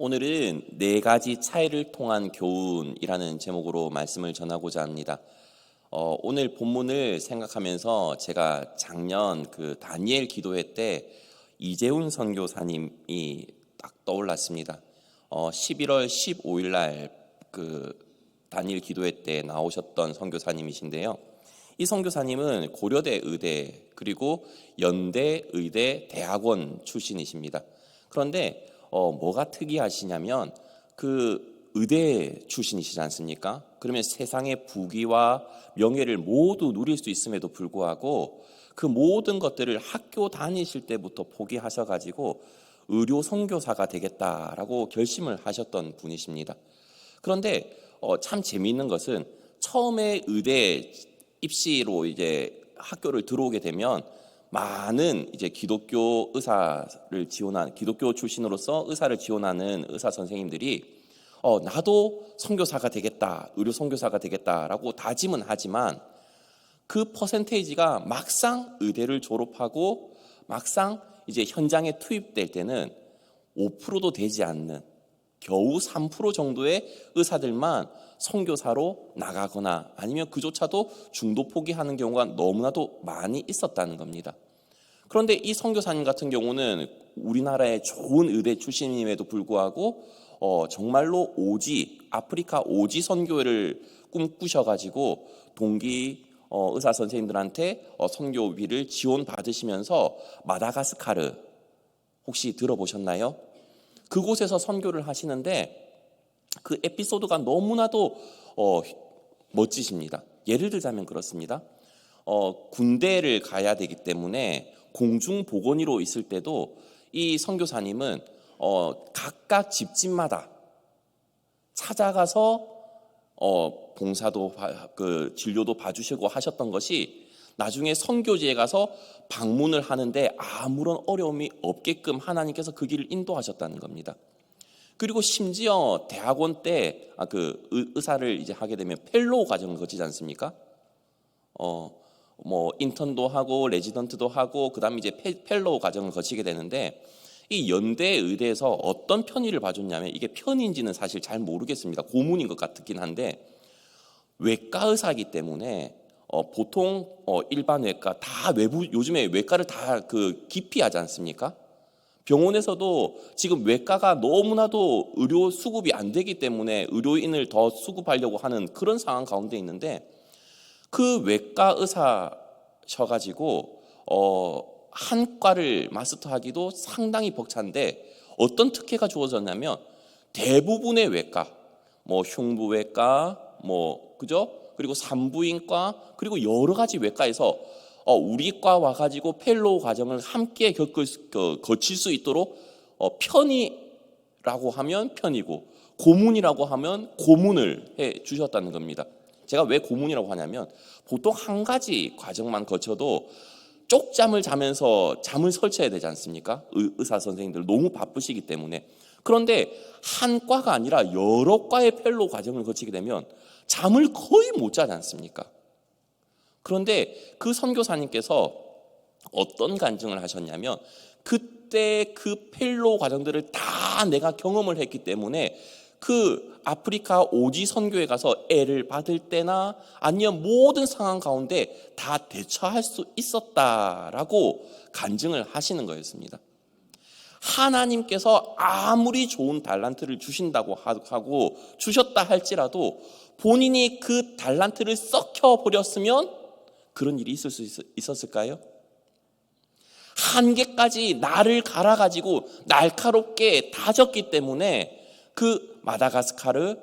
오늘은 네 가지 차이를 통한 교훈이라는 제목으로 말씀을 전하고자 합니다. 오늘 본문을 생각하면서 제가 작년 다니엘 기도회 때 이재훈 선교사님이 딱 떠올랐습니다. 11월 15일 날 다니엘 기도회 때 나오셨던 선교사님이신데요. 이 선교사님은 고려대 의대 그리고 연대 의대 대학원 출신이십니다. 그런데 뭐가 특이하시냐면 의대 출신이시지 않습니까? 그러면 세상의 부귀와 명예를 모두 누릴 수 있음에도 불구하고 그 모든 것들을 학교 다니실 때부터 포기하셔가지고 의료 선교사가 되겠다라고 결심을 하셨던 분이십니다. 그런데 참 재미있는 것은 처음에 의대 입시로 이제 학교를 들어오게 되면 많은 이제 기독교 출신으로서 의사를 지원하는 의사 선생님들이 나도 선교사가 되겠다, 의료 선교사가 되겠다라고 다짐은 하지만 그 퍼센테이지가 막상 의대를 졸업하고 막상 이제 현장에 투입될 때는 5%도 되지 않는 겨우 3% 정도의 의사들만 선교사로 나가거나 아니면 그조차도 중도 포기하는 경우가 너무나도 많이 있었다는 겁니다. 그런데 이 선교사님 같은 경우는 우리나라의 좋은 의대 출신임에도 불구하고 정말로 아프리카 오지 선교회를 꿈꾸셔가지고 동기 의사 선생님들한테 선교비를 지원받으시면서 마다가스카르 혹시 들어보셨나요? 그곳에서 선교를 하시는데 그 에피소드가 너무나도 멋지십니다. 예를 들자면 그렇습니다. 군대를 가야 되기 때문에 공중보건의로 있을 때도 이 선교사님은 각각 집집마다 찾아가서 봉사도 진료도 봐주시고 하셨던 것이 나중에 선교지에 가서 방문을 하는데 아무런 어려움이 없게끔 하나님께서 그 길을 인도하셨다는 겁니다. 그리고 심지어 대학원 때 의사를 이제 하게 되면 펠로우 과정을 거치지 않습니까? 인턴도 하고 레지던트도 하고 그다음에 이제 펠로우 과정을 거치게 되는데 이 연대 의대에서 어떤 편의를 봐줬냐면 이게 편의인지는 사실 잘 모르겠습니다. 고문인 것 같긴 한데 외과 의사이기 때문에 보통 일반 외과 다 요즘에 외과를 다 기피하지 않습니까? 병원에서도 지금 외과가 너무나도 의료 수급이 안 되기 때문에 의료인을 더 수급하려고 하는 그런 상황 가운데 있는데 그 외과 의사셔가지고 한 과를 마스터하기도 상당히 벅찬데 어떤 특혜가 주어졌냐면 대부분의 외과, 흉부외과, 그죠? 그리고 산부인과 그리고 여러 가지 외과에서 우리 과 와가지고 펠로우 과정을 함께 거칠 수 있도록 편의라고 하면 편이고 고문이라고 하면 고문을 해 주셨다는 겁니다. 제가 왜 고문이라고 하냐면 보통 한 가지 과정만 거쳐도 쪽잠을 자면서 잠을 설쳐야 되지 않습니까? 의사 선생님들 너무 바쁘시기 때문에. 그런데 한 과가 아니라 여러 과의 펠로우 과정을 거치게 되면 잠을 거의 못 자지 않습니까? 그런데 그 선교사님께서 어떤 간증을 하셨냐면 그때 그 펠로우 과정들을 다 내가 경험을 했기 때문에 아프리카 오지 선교에 가서 애를 받을 때나 아니면 모든 상황 가운데 다 대처할 수 있었다라고 간증을 하시는 거였습니다. 하나님께서 아무리 좋은 달란트를 주신다고 하고 주셨다 할지라도 본인이 그 달란트를 썩혀버렸으면 그런 일이 있을 수 있었을까요? 한계까지 나를 갈아가지고 날카롭게 다졌기 때문에 마다가스카르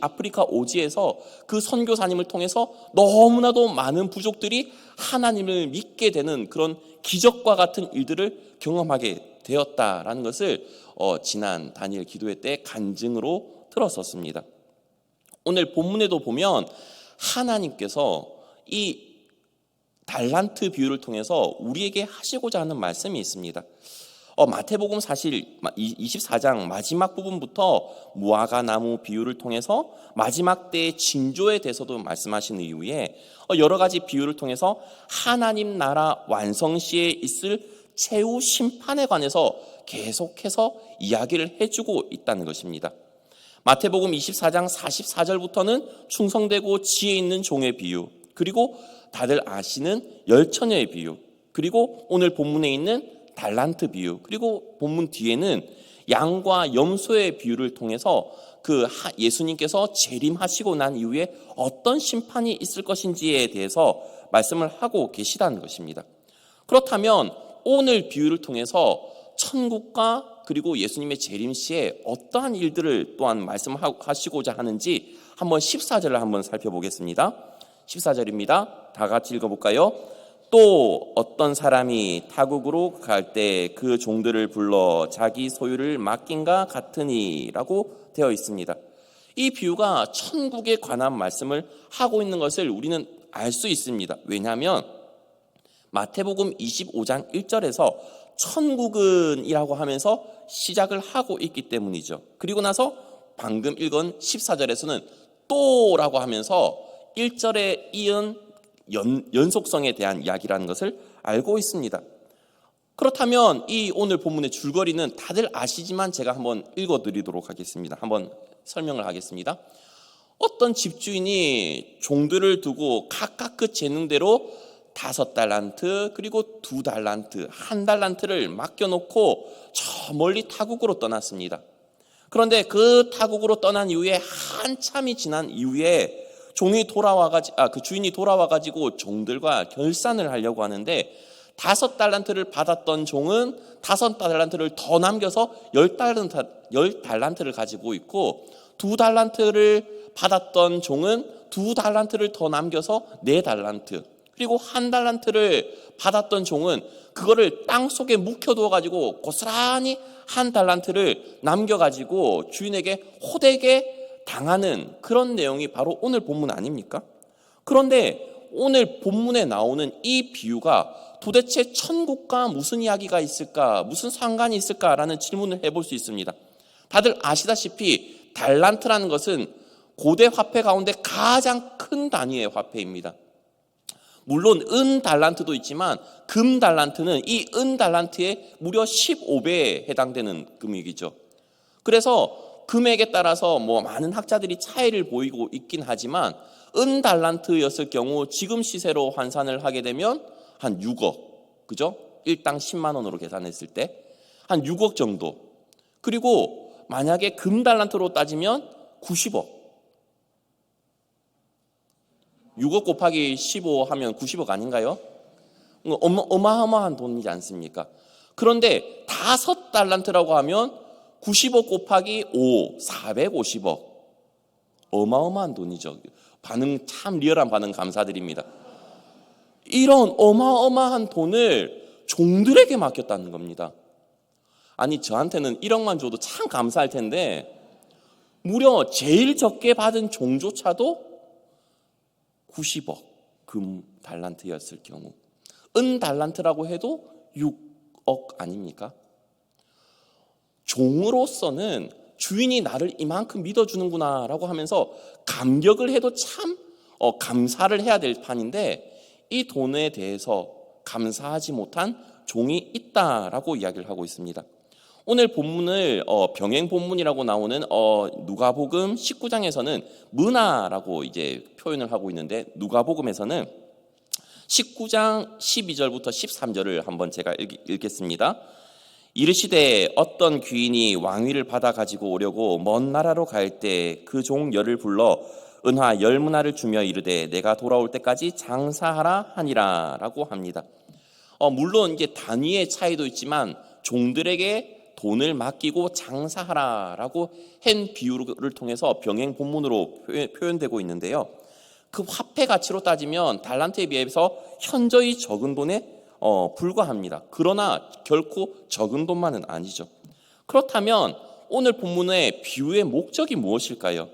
아프리카 오지에서 그 선교사님을 통해서 너무나도 많은 부족들이 하나님을 믿게 되는 그런 기적과 같은 일들을 경험하게 되었다라는 것을 지난 다니엘 기도회 때 간증으로 들었었습니다. 오늘 본문에도 보면 하나님께서 이 달란트 비유를 통해서 우리에게 하시고자 하는 말씀이 있습니다. 마태복음 사실 24장 마지막 부분부터 무화과 나무 비유를 통해서 마지막 때의 징조에 대해서도 말씀하신 이후에 여러 가지 비유를 통해서 하나님 나라 완성 시에 있을 최후 심판에 관해서 계속해서 이야기를 해주고 있다는 것입니다. 마태복음 24장 44절부터는 충성되고 지혜 있는 종의 비유, 그리고 다들 아시는 열처녀의 비유, 그리고 오늘 본문에 있는 달란트 비유, 그리고 본문 뒤에는 양과 염소의 비유를 통해서 예수님께서 재림하시고 난 이후에 어떤 심판이 있을 것인지에 대해서 말씀을 하고 계시다는 것입니다. 그렇다면 오늘 비유를 통해서 천국과 그리고 예수님의 재림 시에 어떠한 일들을 또한 말씀하시고자 하는지 한번 14절을 한번 살펴보겠습니다. 14절입니다. 다 같이 읽어볼까요? 또 어떤 사람이 타국으로 갈 때 그 종들을 불러 자기 소유를 맡긴가 같으니 라고 되어 있습니다. 이 비유가 천국에 관한 말씀을 하고 있는 것을 우리는 알 수 있습니다. 왜냐하면 마태복음 25장 1절에서 천국은 이라고 하면서 시작을 하고 있기 때문이죠. 그리고 나서 방금 읽은 14절에서는 또라고 하면서 1절에 이은 연속성에 대한 이야기라는 것을 알고 있습니다. 그렇다면 이 오늘 본문의 줄거리는 다들 아시지만 제가 한번 읽어드리도록 하겠습니다. 한번 설명을 하겠습니다. 어떤 집주인이 종들을 두고 각각 그 재능대로 5달란트 그리고 2달란트, 1달란트를 맡겨놓고 저 멀리 타국으로 떠났습니다. 그런데 그 타국으로 떠난 이후에 한참이 지난 이후에 그 주인이 돌아와가지고 종들과 결산을 하려고 하는데 5달란트를 받았던 종은 5달란트를 더 남겨서 10달란트를 가지고 있고 2달란트를 받았던 종은 2달란트를 더 남겨서 4달란트, 그리고 1달란트를 받았던 종은 그거를 땅속에 묵혀두어가지고 고스란히 1달란트를 남겨가지고 주인에게 호되게 당하는 그런 내용이 바로 오늘 본문 아닙니까? 그런데 오늘 본문에 나오는 이 비유가 도대체 천국과 무슨 이야기가 있을까, 무슨 상관이 있을까라는 질문을 해볼 수 있습니다. 다들 아시다시피 달란트라는 것은 고대 화폐 가운데 가장 큰 단위의 화폐입니다. 물론 은 달란트도 있지만 금 달란트는 이 은 달란트의 무려 15배에 해당되는 금액이죠. 그래서 금액에 따라서 많은 학자들이 차이를 보이고 있긴 하지만 은 달란트였을 경우 지금 시세로 환산을 하게 되면 한 6억, 그죠? 일당 10만 원으로 계산했을 때 한 6억 정도. 그리고 만약에 금 달란트로 따지면 90억. 6억 곱하기 15 하면 90억 아닌가요? 어마어마한 돈이지 않습니까? 그런데 5달란트라고 하면 90억 곱하기 5, 450억. 어마어마한 돈이죠. 반응, 참 리얼한 반응 감사드립니다. 이런 어마어마한 돈을 종들에게 맡겼다는 겁니다. 아니, 저한테는 1억만 줘도 참 감사할 텐데 무려 제일 적게 받은 종조차도 90억 금 달란트였을 경우, 은 달란트라고 해도 6억 아닙니까? 종으로서는 주인이 나를 이만큼 믿어주는구나 라고 하면서 감격을 해도 참 감사를 해야 될 판인데 이 돈에 대해서 감사하지 못한 종이 있다라고 이야기를 하고 있습니다. 오늘 본문을 병행 본문이라고 나오는 누가복음 19장에서는 문화라고 이제 표현을 하고 있는데, 누가복음에서는 19장 12절부터 13절을 한번 제가 읽겠습니다. 이르시되 어떤 귀인이 왕위를 받아 가지고 오려고 먼 나라로 갈 때 그 종 열을 불러 은화 10문화를 주며 이르되 내가 돌아올 때까지 장사하라 하니라 라고 합니다. 물론 이제 단위의 차이도 있지만 종들에게 돈을 맡기고 장사하라라고 한 비유를 통해서 병행 본문으로 표현되고 있는데요. 그 화폐 가치로 따지면 달란트에 비해서 현저히 적은 돈에 불과합니다. 그러나 결코 적은 돈만은 아니죠. 그렇다면 오늘 본문의 비유의 목적이 무엇일까요?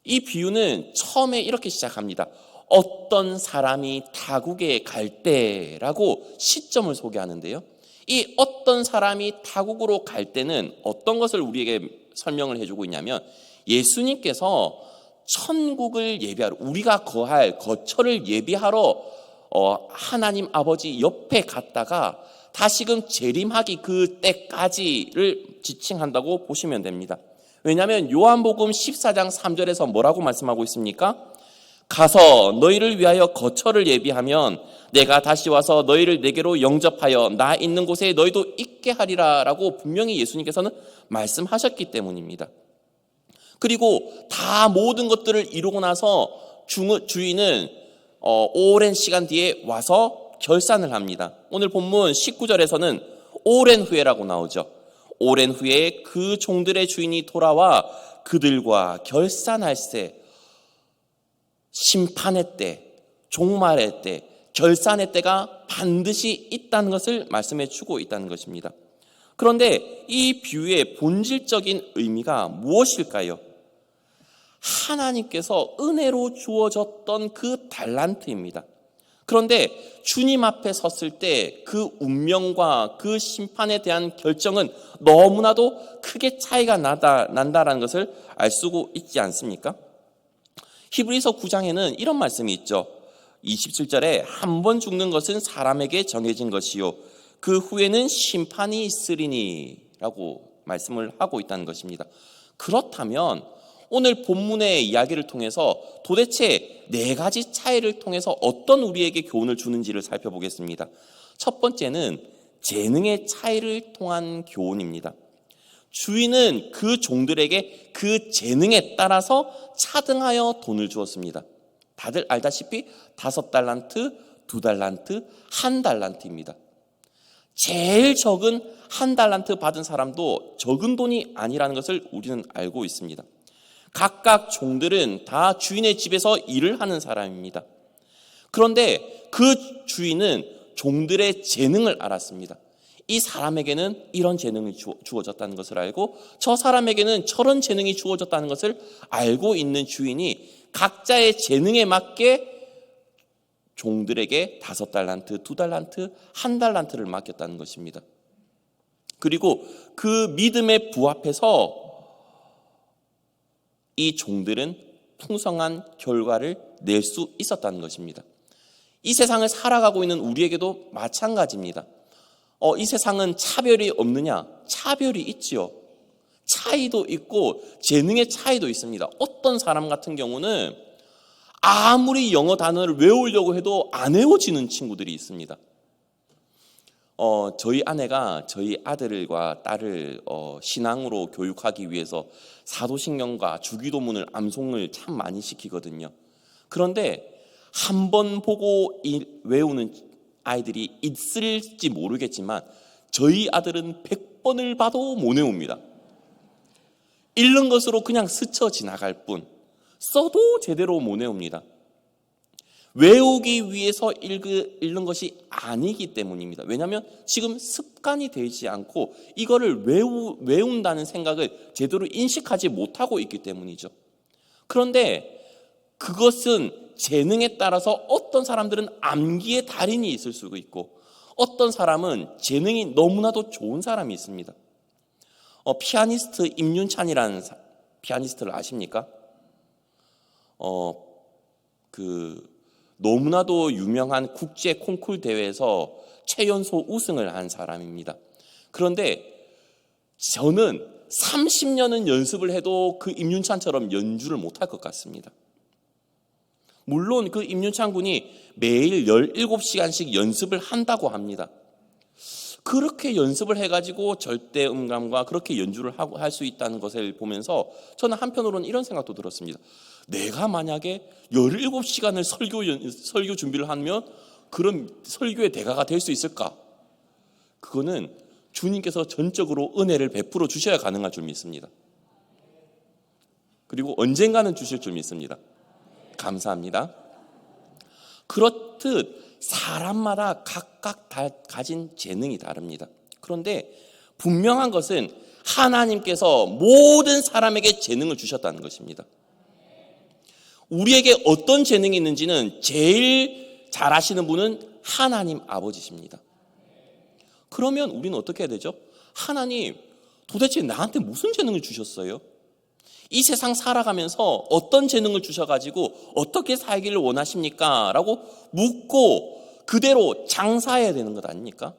이 비유는 처음에 이렇게 시작합니다. 어떤 사람이 타국에 갈 때라고 시점을 소개하는데요. 이 어떤 사람이 타국으로 갈 때는 어떤 것을 우리에게 설명을 해주고 있냐면, 예수님께서 천국을 예비하러, 우리가 거할 거처를 예비하러 하나님 아버지 옆에 갔다가 다시금 재림하기 그 때까지를 지칭한다고 보시면 됩니다. 왜냐하면 요한복음 14장 3절에서 뭐라고 말씀하고 있습니까? 가서 너희를 위하여 거처를 예비하면 내가 다시 와서 너희를 내게로 영접하여 나 있는 곳에 너희도 있게 하리라 라고 분명히 예수님께서는 말씀하셨기 때문입니다. 그리고 다 모든 것들을 이루고 나서 주인은 오랜 시간 뒤에 와서 결산을 합니다. 오늘 본문 19절에서는 오랜 후에라고 나오죠. 오랜 후에 그 종들의 주인이 돌아와 그들과 결산할세. 심판의 때, 종말의 때, 결산의 때가 반드시 있다는 것을 말씀해 주고 있다는 것입니다. 그런데 이 비유의 본질적인 의미가 무엇일까요? 하나님께서 은혜로 주어졌던 그 달란트입니다. 그런데 주님 앞에 섰을 때 그 운명과 그 심판에 대한 결정은 너무나도 크게 차이가 난다라는 것을 알 수 있지 않습니까? 히브리서 9장에는 이런 말씀이 있죠. 27절에 한 번 죽는 것은 사람에게 정해진 것이요 그 후에는 심판이 있으리니 라고 말씀을 하고 있다는 것입니다. 그렇다면 오늘 본문의 이야기를 통해서 도대체 4가지 차이를 통해서 어떤 우리에게 교훈을 주는지를 살펴보겠습니다. 첫 번째는 재능의 차이를 통한 교훈입니다. 주인은 그 종들에게 그 재능에 따라서 차등하여 돈을 주었습니다. 다들 알다시피 5달란트, 2달란트, 1달란트입니다. 제일 적은 1달란트 받은 사람도 적은 돈이 아니라는 것을 우리는 알고 있습니다. 각각 종들은 다 주인의 집에서 일을 하는 사람입니다. 그런데 그 주인은 종들의 재능을 알았습니다. 이 사람에게는 이런 재능이 주어졌다는 것을 알고 저 사람에게는 저런 재능이 주어졌다는 것을 알고 있는 주인이 각자의 재능에 맞게 종들에게 5달란트, 2달란트, 1달란트를 맡겼다는 것입니다. 그리고 그 믿음에 부합해서 이 종들은 풍성한 결과를 낼 수 있었다는 것입니다. 이 세상을 살아가고 있는 우리에게도 마찬가지입니다. 이 세상은 차별이 없느냐? 차별이 있지요. 차이도 있고 재능의 차이도 있습니다. 어떤 사람 같은 경우는 아무리 영어 단어를 외우려고 해도 안 외워지는 친구들이 있습니다. 저희 아내가 저희 아들과 딸을 신앙으로 교육하기 위해서 사도신경과 주기도문을 암송을 참 많이 시키거든요. 그런데 한 번 보고 외우는 아이들이 있을지 모르겠지만 저희 아들은 100번을 봐도 못 외웁니다. 읽는 것으로 그냥 스쳐 지나갈 뿐 써도 제대로 못 외웁니다. 외우기 위해서 읽는 것이 아니기 때문입니다. 왜냐하면 지금 습관이 되지 않고 이거를 외운다는 생각을 제대로 인식하지 못하고 있기 때문이죠. 그런데 그것은 재능에 따라서 어떤 사람들은 암기의 달인이 있을 수도 있고 어떤 사람은 재능이 너무나도 좋은 사람이 있습니다. 피아니스트 임윤찬이라는 피아니스트를 아십니까? 너무나도 유명한 국제 콩쿨 대회에서 최연소 우승을 한 사람입니다. 그런데 저는 30년은 연습을 해도 그 임윤찬처럼 연주를 못할 것 같습니다. 물론 그 임윤찬 군이 매일 17시간씩 연습을 한다고 합니다. 그렇게 연습을 해가지고 절대 음감과 그렇게 연주를 할 수 있다는 것을 보면서 저는 한편으로는 이런 생각도 들었습니다. 내가 만약에 17시간을 설교 준비를 하면 그런 설교의 대가가 될 수 있을까? 그거는 주님께서 전적으로 은혜를 베풀어 주셔야 가능할 줄 믿습니다. 그리고 언젠가는 주실 줄 믿습니다. 감사합니다. 그렇듯 사람마다 각각 가진 재능이 다릅니다. 그런데 분명한 것은 하나님께서 모든 사람에게 재능을 주셨다는 것입니다. 우리에게 어떤 재능이 있는지는 제일 잘 아시는 분은 하나님 아버지십니다. 그러면 우리는 어떻게 해야 되죠? 하나님, 도대체 나한테 무슨 재능을 주셨어요? 이 세상 살아가면서 어떤 재능을 주셔가지고 어떻게 살기를 원하십니까? 라고 묻고 그대로 장사해야 되는 것 아닙니까?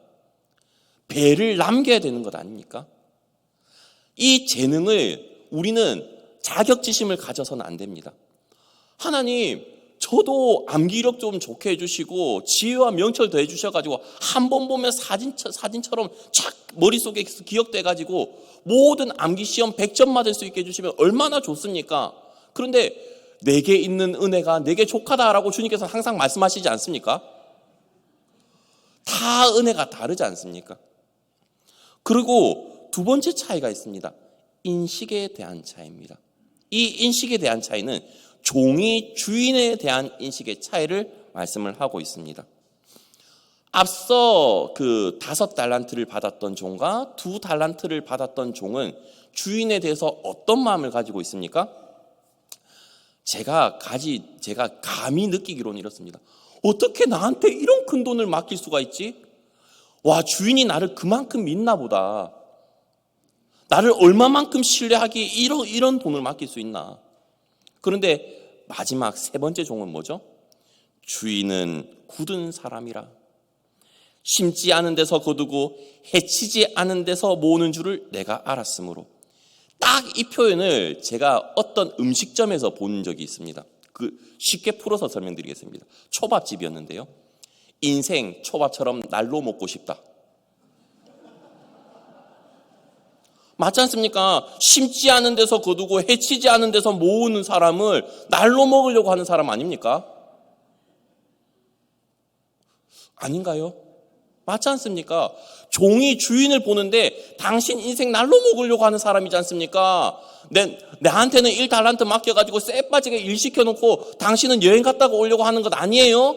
배를 남겨야 되는 것 아닙니까? 이 재능을 우리는 자격지심을 가져서는 안 됩니다. 하나님, 저도 암기력 좀 좋게 해주시고 지혜와 명철 더 해주셔가지고 한 번 보면 사진처럼 착 머릿속에 기억돼가지고 모든 암기시험 100점 맞을 수 있게 해주시면 얼마나 좋습니까? 그런데 내게 있는 은혜가 내게 족하다라고 주님께서 항상 말씀하시지 않습니까? 다 은혜가 다르지 않습니까? 그리고 두 번째 차이가 있습니다. 인식에 대한 차이입니다. 이 인식에 대한 차이는 종이 주인에 대한 인식의 차이를 말씀을 하고 있습니다. 앞서 그 5달란트를 받았던 종과 2달란트를 받았던 종은 주인에 대해서 어떤 마음을 가지고 있습니까? 제가 감히 느끼기로는 이렇습니다. 어떻게 나한테 이런 큰 돈을 맡길 수가 있지? 와, 주인이 나를 그만큼 믿나 보다. 나를 얼마만큼 신뢰하기에 이런 돈을 맡길 수 있나? 그런데 마지막 세 번째 종은 뭐죠? 주인은 굳은 사람이라. 심지 않은 데서 거두고 해치지 않은 데서 모으는 줄을 내가 알았으므로. 딱 이 표현을 제가 어떤 음식점에서 본 적이 있습니다. 쉽게 풀어서 설명드리겠습니다. 초밥집이었는데요. 인생 초밥처럼 날로 먹고 싶다. 맞지 않습니까? 심지 않은 데서 거두고 해치지 않은 데서 모으는 사람을 날로 먹으려고 하는 사람 아닙니까? 아닌가요? 맞지 않습니까? 종이 주인을 보는데 당신 인생 날로 먹으려고 하는 사람이지 않습니까? 나한테는 1달란트 맡겨가지고 쎄 빠지게 일 시켜놓고 당신은 여행 갔다가 오려고 하는 것 아니에요?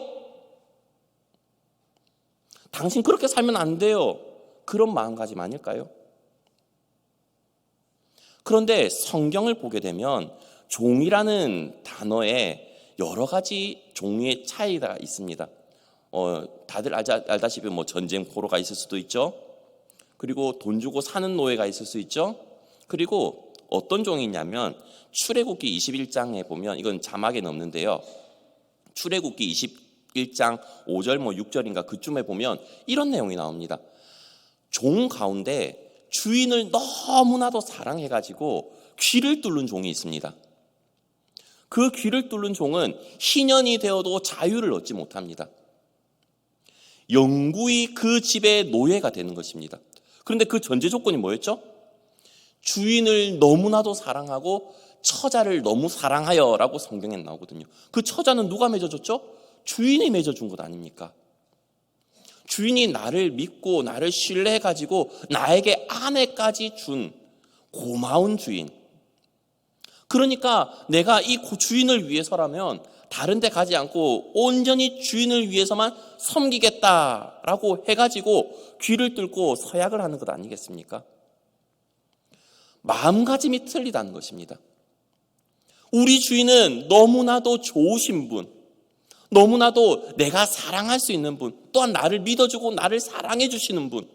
당신 그렇게 살면 안 돼요. 그런 마음가짐 아닐까요? 그런데 성경을 보게 되면 종이라는 단어에 여러 가지 종류의 차이가 있습니다. 다들 알다시피 뭐 전쟁 포로가 있을 수도 있죠. 그리고 돈 주고 사는 노예가 있을 수 있죠. 그리고 어떤 종이 있냐면 출애굽기 21장에 보면 이건 자막에는 없는데요. 출애굽기 21장 5절 6절인가 그쯤에 보면 이런 내용이 나옵니다. 종 가운데 주인을 너무나도 사랑해가지고 귀를 뚫는 종이 있습니다. 그 귀를 뚫는 종은 희년이 되어도 자유를 얻지 못합니다. 영구히 그 집의 노예가 되는 것입니다. 그런데 그 전제 조건이 뭐였죠? 주인을 너무나도 사랑하고 처자를 너무 사랑하여 라고 성경에 나오거든요. 그 처자는 누가 맺어줬죠? 주인이 맺어준 것 아닙니까? 주인이 나를 믿고 나를 신뢰해가지고 나에게 아내까지 준 고마운 주인. 그러니까 내가 이 주인을 위해서라면 다른 데 가지 않고 온전히 주인을 위해서만 섬기겠다라고 해가지고 귀를 뚫고 서약을 하는 것 아니겠습니까? 마음가짐이 틀리다는 것입니다. 우리 주인은 너무나도 좋으신 분, 너무나도 내가 사랑할 수 있는 분, 또한 나를 믿어주고 나를 사랑해 주시는 분,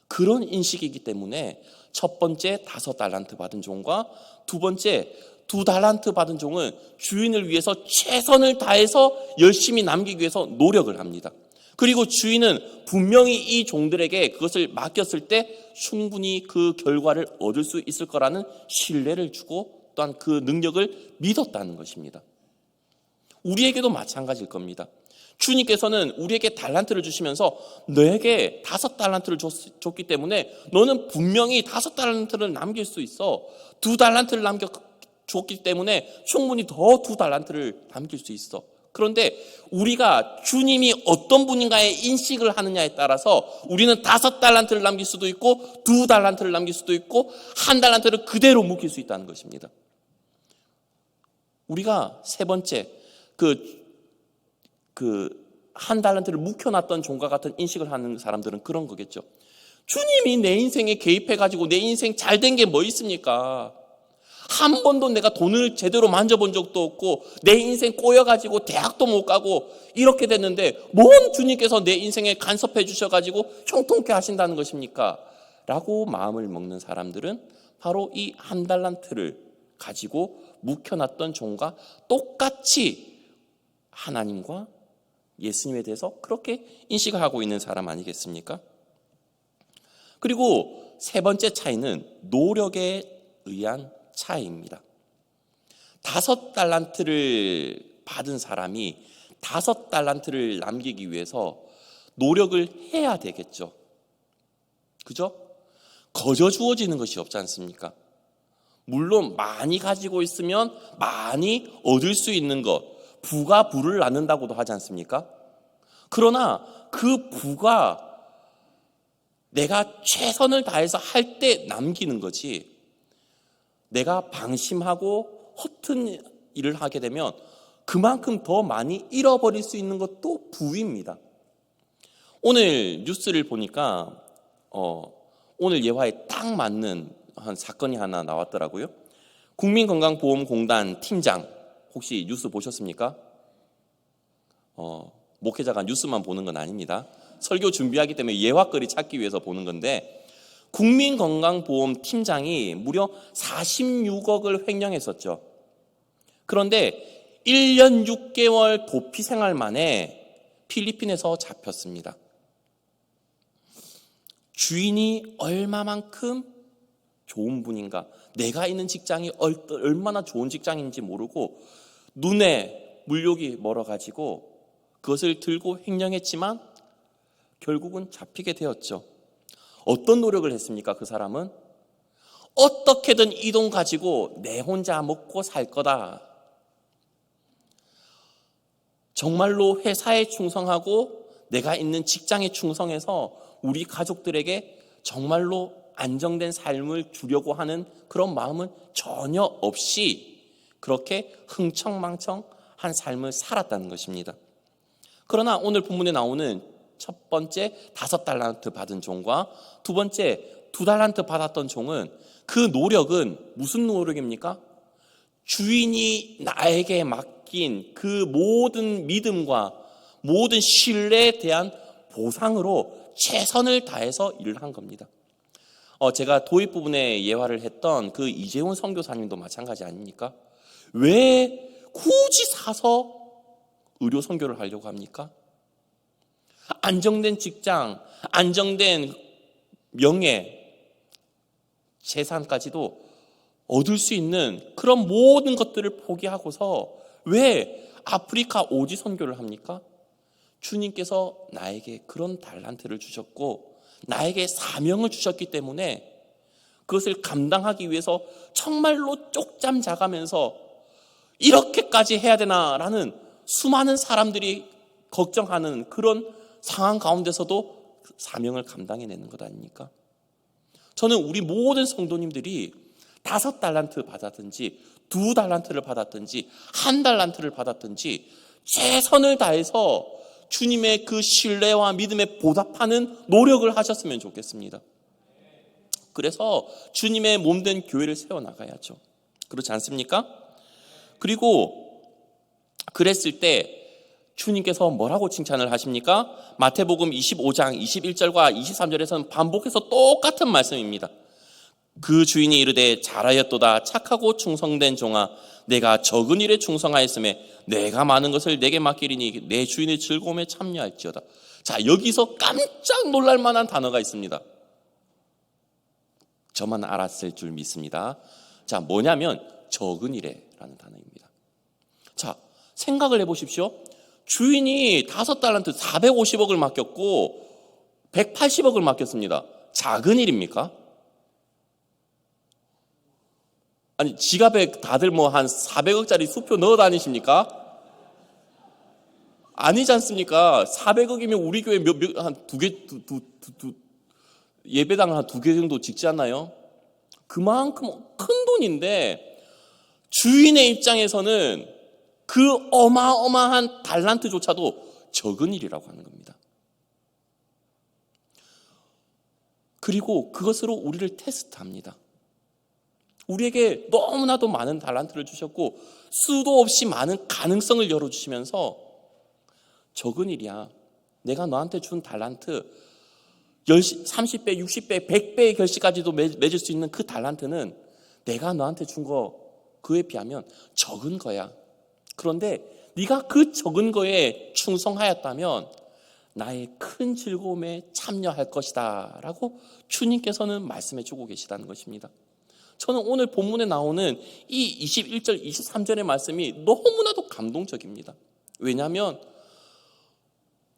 그런 인식이기 때문에 첫 번째 5달란트 받은 종과 두 번째 2달란트 받은 종은 주인을 위해서 최선을 다해서 열심히 남기기 위해서 노력을 합니다. 그리고 주인은 분명히 이 종들에게 그것을 맡겼을 때 충분히 그 결과를 얻을 수 있을 거라는 신뢰를 주고 또한 그 능력을 믿었다는 것입니다. 우리에게도 마찬가지일 겁니다. 주님께서는 우리에게 달란트를 주시면서 너에게 5달란트를 줬기 때문에 너는 분명히 5달란트를 남길 수 있어. 2달란트를 줬기 때문에 충분히 더 2달란트를 남길 수 있어. 그런데 우리가 주님이 어떤 분인가의 인식을 하느냐에 따라서 우리는 5달란트를 남길 수도 있고 2달란트를 남길 수도 있고 1달란트를 그대로 묵힐 수 있다는 것입니다. 우리가 세 번째 그 1달란트를 묵혀놨던 종과 같은 인식을 하는 사람들은 그런 거겠죠. 주님이 내 인생에 개입해가지고 내 인생 잘된 게 뭐 있습니까? 한 번도 내가 돈을 제대로 만져본 적도 없고 내 인생 꼬여가지고 대학도 못 가고 이렇게 됐는데 뭔 주님께서 내 인생에 간섭해 주셔가지고 형통케 하신다는 것입니까? 라고 마음을 먹는 사람들은 바로 이 1달란트를 가지고 묵혀놨던 종과 똑같이 하나님과 예수님에 대해서 그렇게 인식을 하고 있는 사람 아니겠습니까? 그리고 세 번째 차이는 노력에 의한 차이입니다. 5달란트를 받은 사람이 5달란트를 남기기 위해서 노력을 해야 되겠죠. 그죠? 거저 주어지는 것이 없지 않습니까? 물론 많이 가지고 있으면 많이 얻을 수 있는 것, 부가 부를 낳는다고도 하지 않습니까? 그러나 그 부가 내가 최선을 다해서 할 때 남기는 거지, 내가 방심하고 허튼 일을 하게 되면 그만큼 더 많이 잃어버릴 수 있는 것도 부입니다. 오늘 뉴스를 보니까 오늘 예화에 딱 맞는 한 사건이 하나 나왔더라고요. 국민건강보험공단 팀장, 혹시 뉴스 보셨습니까? 목회자가 뉴스만 보는 건 아닙니다. 설교 준비하기 때문에 예화거리 찾기 위해서 보는 건데, 국민건강보험 팀장이 무려 46억을 횡령했었죠. 그런데 1년 6개월 도피 생활 만에 필리핀에서 잡혔습니다. 주인이 얼마만큼 좋은 분인가, 내가 있는 직장이 얼마나 좋은 직장인지 모르고 눈에 물욕이 멀어가지고 그것을 들고 횡령했지만 결국은 잡히게 되었죠. 어떤 노력을 했습니까? 그 사람은 어떻게든 이 돈 가지고 내 혼자 먹고 살 거다. 정말로 회사에 충성하고 내가 있는 직장에 충성해서 우리 가족들에게 정말로 안정된 삶을 주려고 하는 그런 마음은 전혀 없이 그렇게 흥청망청 한 삶을 살았다는 것입니다. 그러나 오늘 본문에 나오는 첫 번째 5달란트 받은 종과 두 번째 2달란트 받았던 종은, 그 노력은 무슨 노력입니까? 주인이 나에게 맡긴 그 모든 믿음과 모든 신뢰에 대한 보상으로 최선을 다해서 일을 한 겁니다. 제가 도입 부분에 예화를 했던 그 이재훈 선교사님도 마찬가지 아닙니까? 왜 굳이 사서 의료 선교를 하려고 합니까? 안정된 직장, 안정된 명예, 재산까지도 얻을 수 있는 그런 모든 것들을 포기하고서 왜 아프리카 오지 선교를 합니까? 주님께서 나에게 그런 달란트를 주셨고 나에게 사명을 주셨기 때문에 그것을 감당하기 위해서 정말로 쪽잠 자가면서 이렇게까지 해야 되나라는 수많은 사람들이 걱정하는 그런 상황 가운데서도 사명을 감당해내는 것 아닙니까? 저는 우리 모든 성도님들이 5달란트 받았든지 2달란트를 받았든지 1달란트를 받았든지 최선을 다해서 주님의 그 신뢰와 믿음에 보답하는 노력을 하셨으면 좋겠습니다. 그래서 주님의 몸된 교회를 세워나가야죠. 그렇지 않습니까? 그리고 그랬을 때 주님께서 뭐라고 칭찬을 하십니까? 마태복음 25장 21절과 23절에서는 반복해서 똑같은 말씀입니다. 그 주인이 이르되 잘하였도다 착하고 충성된 종아, 내가 적은 일에 충성하였음에 내가 많은 것을 내게 맡기리니 내 주인의 즐거움에 참여할지어다. 자, 여기서 깜짝 놀랄 만한 단어가 있습니다. 저만 알았을 줄 믿습니다. 자, 뭐냐면 적은 일에라는 단어입니다. 자, 생각을 해보십시오. 주인이 5달란트 450억을 맡겼고 180억을 맡겼습니다. 작은 일입니까? 아니, 지갑에 다들 뭐 한 400억짜리 수표 넣어 다니십니까? 아니지 않습니까? 400억이면 우리 교회 한 두 개, 예배당 한 2개 정도 짓지 않나요? 그만큼 큰 돈인데 주인의 입장에서는 그 어마어마한 달란트조차도 적은 일이라고 하는 겁니다. 그리고 그것으로 우리를 테스트합니다. 우리에게 너무나도 많은 달란트를 주셨고 수도 없이 많은 가능성을 열어주시면서 적은 일이야. 내가 너한테 준 달란트 30배, 60배, 100배의 결실까지도 맺을 수 있는 그 달란트는 내가 너한테 준 거 그에 비하면 적은 거야. 그런데 네가 그 적은 거에 충성하였다면 나의 큰 즐거움에 참여할 것이다 라고 주님께서는 말씀해 주고 계시다는 것입니다. 저는 오늘 본문에 나오는 이 21절, 23절의 말씀이 너무나도 감동적입니다. 왜냐하면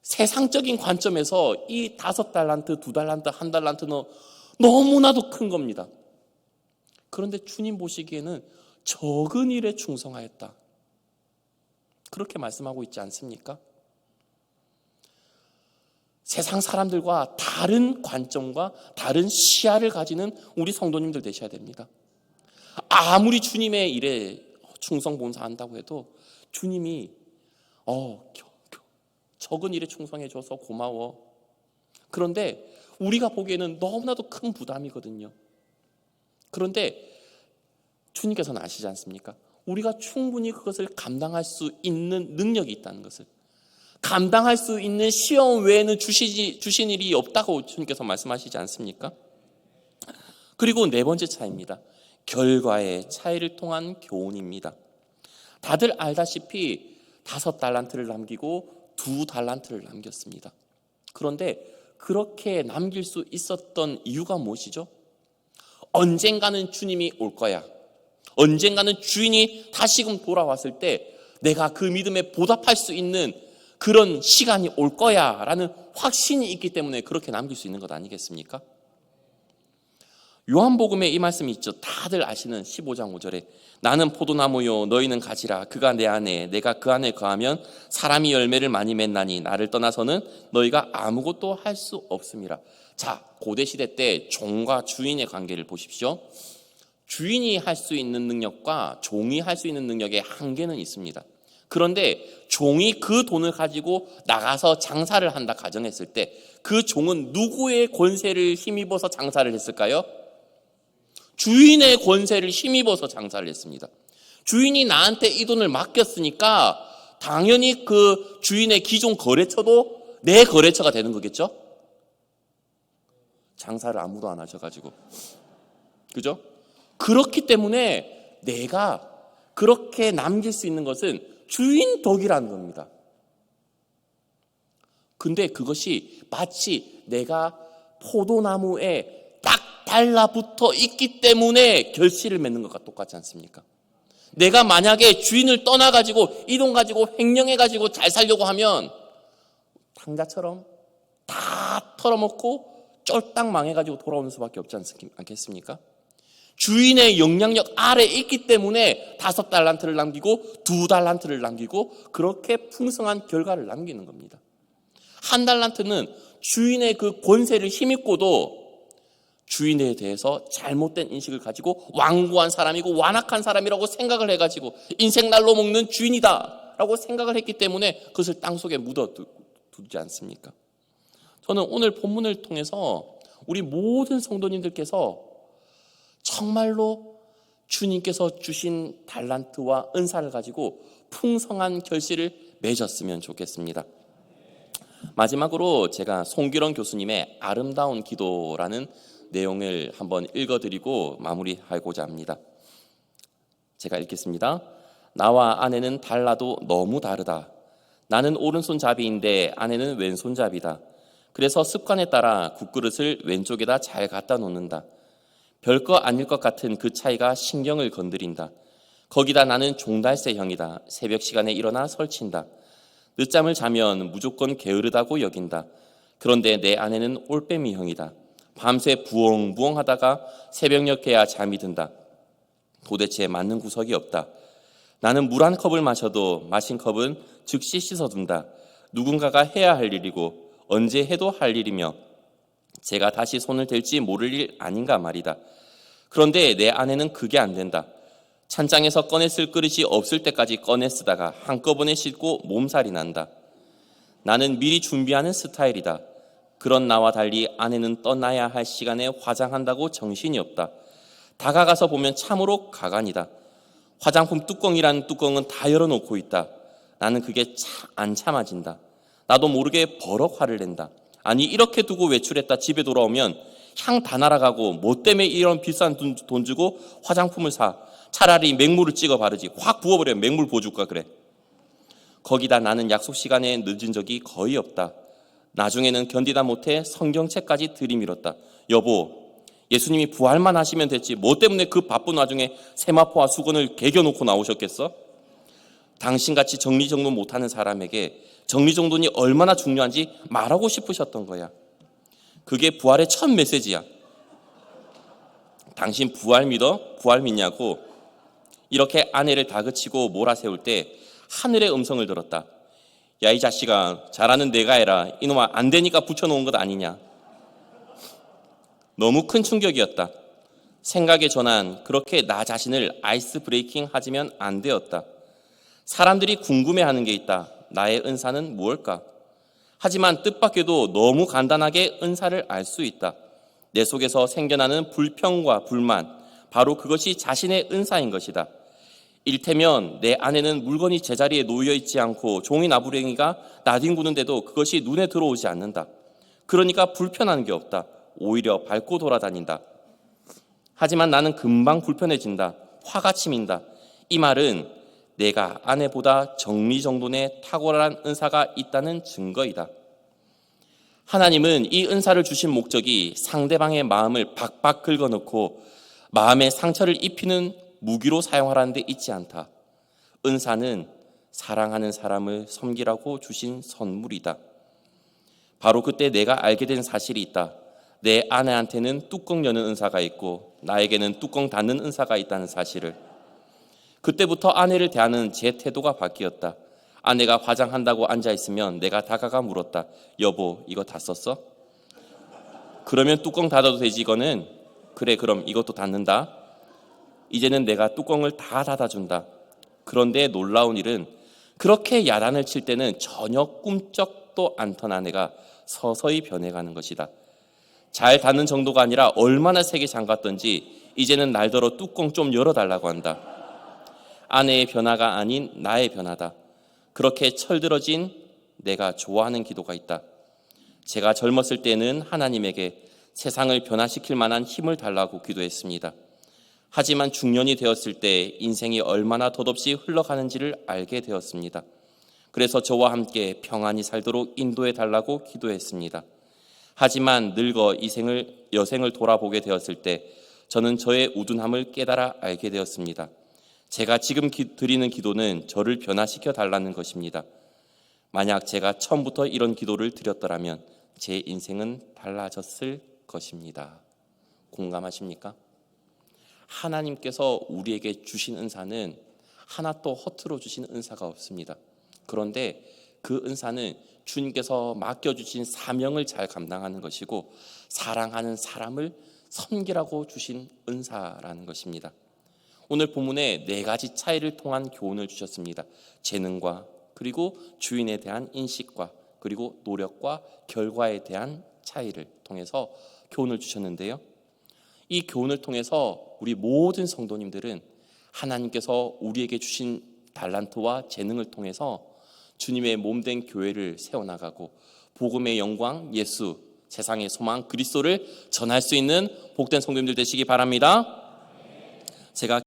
세상적인 관점에서 이 5달란트, 2달란트, 1달란트는 너무나도 큰 겁니다. 그런데 주님 보시기에는 적은 일에 충성하였다, 그렇게 말씀하고 있지 않습니까? 세상 사람들과 다른 관점과 다른 시야를 가지는 우리 성도님들 되셔야 됩니다. 아무리 주님의 일에 충성 봉사한다고 해도 주님이 적은 일에 충성해줘서 고마워, 그런데 우리가 보기에는 너무나도 큰 부담이거든요. 그런데 주님께서는 아시지 않습니까? 우리가 충분히 그것을 감당할 수 있는 능력이 있다는 것을, 감당할 수 있는 시험 외에는 주신 일이 없다고 주님께서 말씀하시지 않습니까? 그리고 네 번째 차이입니다. 결과의 차이를 통한 교훈입니다. 다들 알다시피 5달란트를 남기고 2달란트를 남겼습니다. 그런데 그렇게 남길 수 있었던 이유가 무엇이죠? 언젠가는 주님이 올 거야, 언젠가는 주인이 다시금 돌아왔을 때 내가 그 믿음에 보답할 수 있는 그런 시간이 올 거야 라는 확신이 있기 때문에 그렇게 남길 수 있는 것 아니겠습니까? 요한복음에 이 말씀이 있죠. 다들 아시는 15장 5절에 나는 포도나무요 너희는 가지라, 그가 내 안에 내가 그 안에 거하면 사람이 열매를 많이 맺나니 나를 떠나서는 너희가 아무것도 할 수 없음이라. 자, 고대시대 때 종과 주인의 관계를 보십시오. 주인이 할 수 있는 능력과 종이 할 수 있는 능력의 한계는 있습니다. 그런데 종이 그 돈을 가지고 나가서 장사를 한다 가정했을 때 그 종은 누구의 권세를 힘입어서 장사를 했을까요? 주인의 권세를 힘입어서 장사를 했습니다. 주인이 나한테 이 돈을 맡겼으니까 당연히 그 주인의 기존 거래처도 내 거래처가 되는 거겠죠? 장사를 아무도 안 하셔가지고, 그죠? 그렇기 때문에 내가 그렇게 남길 수 있는 것은 주인 덕이라는 겁니다. 근데 그것이 마치 내가 포도나무에 딱 달라붙어 있기 때문에 결실을 맺는 것과 똑같지 않습니까? 내가 만약에 주인을 떠나가지고 이 돈 가지고 횡령해가지고 잘 살려고 하면 탕자처럼 다 털어먹고 쫄딱 망해가지고 돌아오는 수밖에 없지 않겠습니까? 주인의 영향력 아래 있기 때문에 5달란트를 남기고 2달란트를 남기고 그렇게 풍성한 결과를 남기는 겁니다. 1달란트는 주인의 그 권세를 힘입고도 주인에 대해서 잘못된 인식을 가지고 완고한 사람이고 완악한 사람이라고 생각을 해가지고 인생 날로 먹는 주인이다 라고 생각을 했기 때문에 그것을 땅속에 묻어두지 않습니까? 저는 오늘 본문을 통해서 우리 모든 성도님들께서 정말로 주님께서 주신 달란트와 은사를 가지고 풍성한 결실을 맺었으면 좋겠습니다. 마지막으로 제가 송기론 교수님의 아름다운 기도라는 내용을 한번 읽어드리고 마무리하고자 합니다. 제가 읽겠습니다. 나와 아내는 달라도 너무 다르다. 나는 오른손잡이인데 아내는 왼손잡이다. 그래서 습관에 따라 국그릇을 왼쪽에다 잘 갖다 놓는다. 별거 아닐 것 같은 그 차이가 신경을 건드린다. 거기다 나는 종달새형이다. 새벽 시간에 일어나 설친다. 늦잠을 자면 무조건 게으르다고 여긴다. 그런데 내 아내는 올빼미형이다. 밤새 부엉부엉 하다가 새벽녘에야 잠이 든다. 도대체 맞는 구석이 없다. 나는 물 한 컵을 마셔도 마신 컵은 즉시 씻어둔다. 누군가가 해야 할 일이고 언제 해도 할 일이며 제가 다시 손을 댈지 모를 일 아닌가 말이다. 그런데 내 아내는 그게 안 된다. 찬장에서 꺼내 쓸 그릇이 없을 때까지 꺼내 쓰다가 한꺼번에 씻고 몸살이 난다. 나는 미리 준비하는 스타일이다. 그런 나와 달리 아내는 떠나야 할 시간에 화장한다고 정신이 없다. 다가가서 보면 참으로 가관이다. 화장품 뚜껑이라는 뚜껑은 다 열어놓고 있다. 나는 그게 안 참아진다. 나도 모르게 버럭 화를 낸다. 아니 이렇게 두고 외출했다 집에 돌아오면 향 다 날아가고 뭐 때문에 이런 비싼 돈 주고 화장품을 사. 차라리 맹물을 찍어 바르지. 확 부어버려. 맹물 부어줄까 그래. 거기다 나는 약속 시간에 늦은 적이 거의 없다. 나중에는 견디다 못해 성경책까지 들이밀었다. 여보, 예수님이 부활만 하시면 됐지 뭐 때문에 그 바쁜 와중에 세마포와 수건을 개겨놓고 나오셨겠어? 당신같이 정리정돈 못하는 사람에게 정리정돈이 얼마나 중요한지 말하고 싶으셨던 거야. 그게 부활의 첫 메시지야. 당신 부활 믿어? 부활 믿냐고. 이렇게 아내를 다그치고 몰아세울 때 하늘의 음성을 들었다. 야, 이 자식아, 잘하는 내가 해라. 이놈아, 안 되니까 붙여놓은 것 아니냐. 너무 큰 충격이었다. 생각의 전환, 그렇게 나 자신을 아이스 브레이킹 하지면 안 되었다. 사람들이 궁금해하는 게 있다. 나의 은사는 무엇일까? 하지만 뜻밖에도 너무 간단하게 은사를 알 수 있다. 내 속에서 생겨나는 불평과 불만, 바로 그것이 자신의 은사인 것이다. 일테면 내 안에는 물건이 제자리에 놓여있지 않고 종이 나부랭이가 나뒹구는데도 그것이 눈에 들어오지 않는다. 그러니까 불편한 게 없다. 오히려 밟고 돌아다닌다. 하지만 나는 금방 불편해진다. 화가 치민다. 이 말은 내가 아내보다 정리정돈에 탁월한 은사가 있다는 증거이다. 하나님은 이 은사를 주신 목적이 상대방의 마음을 박박 긁어놓고 마음의 상처를 입히는 무기로 사용하라는 데 있지 않다. 은사는 사랑하는 사람을 섬기라고 주신 선물이다. 바로 그때 내가 알게 된 사실이 있다. 내 아내한테는 뚜껑 여는 은사가 있고 나에게는 뚜껑 닫는 은사가 있다는 사실을. 그때부터 아내를 대하는 제 태도가 바뀌었다. 아내가 화장한다고 앉아있으면 내가 다가가 물었다. 여보, 이거 다 썼어? 그러면 뚜껑 닫아도 되지 이거는? 그래, 그럼 이것도 닫는다. 이제는 내가 뚜껑을 다 닫아준다. 그런데 놀라운 일은 그렇게 야단을 칠 때는 전혀 꿈쩍도 않던 아내가 서서히 변해가는 것이다. 잘 닫는 정도가 아니라 얼마나 세게 잠갔던지 이제는 날더러 뚜껑 좀 열어달라고 한다. 아내의 변화가 아닌 나의 변화다. 그렇게 철들어진 내가 좋아하는 기도가 있다. 제가 젊었을 때는 하나님에게 세상을 변화시킬 만한 힘을 달라고 기도했습니다. 하지만 중년이 되었을 때 인생이 얼마나 덧없이 흘러가는지를 알게 되었습니다. 그래서 저와 함께 평안히 살도록 인도해 달라고 기도했습니다. 하지만 늙어 여생을 돌아보게 되었을 때 저는 저의 우둔함을 깨달아 알게 되었습니다. 제가 지금 드리는 기도는 저를 변화시켜 달라는 것입니다. 만약 제가 처음부터 이런 기도를 드렸더라면 제 인생은 달라졌을 것입니다. 공감하십니까? 하나님께서 우리에게 주신 은사는 하나도 허투루 주신 은사가 없습니다. 그런데 그 은사는 주님께서 맡겨주신 사명을 잘 감당하는 것이고 사랑하는 사람을 섬기라고 주신 은사라는 것입니다. 오늘 본문에 4가지 차이를 통한 교훈을 주셨습니다. 재능과 그리고 주인에 대한 인식과 그리고 노력과 결과에 대한 차이를 통해서 교훈을 주셨는데요. 이 교훈을 통해서 우리 모든 성도님들은 하나님께서 우리에게 주신 달란트와 재능을 통해서 주님의 몸된 교회를 세워나가고 복음의 영광 예수, 세상의 소망 그리스도를 전할 수 있는 복된 성도님들 되시기 바랍니다. 제가